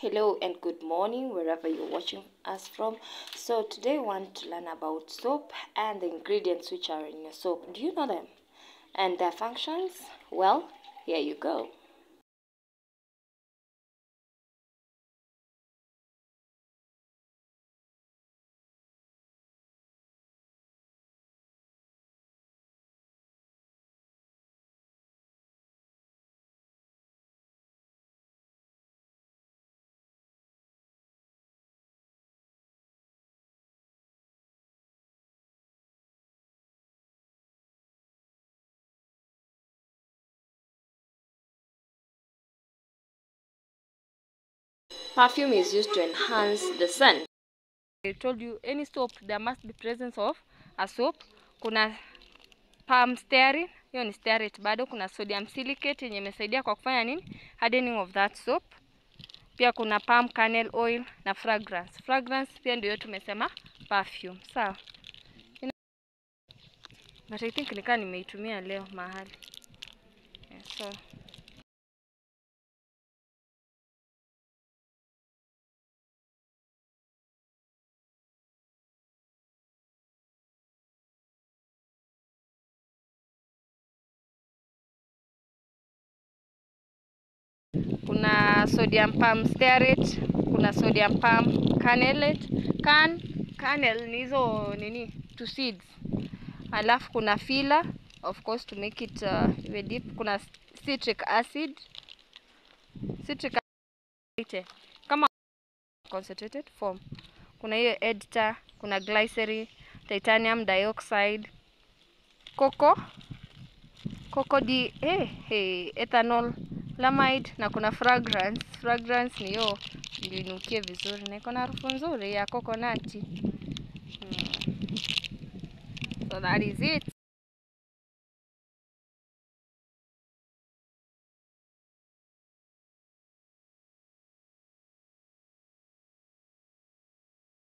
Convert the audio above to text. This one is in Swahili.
Hello and good morning wherever you're watching us from. So today we want to learn about soap and the ingredients which are in your soap. Do you know them and their functions? Well, here you go. Perfume is used to enhance the scent. I told you any soap there must be presence of a soap. Kuna palm stearin, hiyo ni stearate bado. Kuna sodium silicate yenye imesaidia kwa kufanya nini? Hardening of that soap. Pia kuna palm kernel oil na fragrance. Fragrance pia ndio tumesema perfume. Sawa. But I think nikaa nimeitumia leo mahali. Yeah, so kuna sodium palm stearate, kuna sodium palm kernelate. Kernel ni hizo nini? Two seeds. Alafu kuna filler, of course to make it very deep. Kuna citric acid. Citric acid kama concentrated form. Kuna hiyo editor, kuna glycerin, titanium dioxide, coco ethanol, lamide na kuna fragrance. Fragrance ni hiyo inukie vizuri na iko na harufu nzuri ya coconut. So that is it.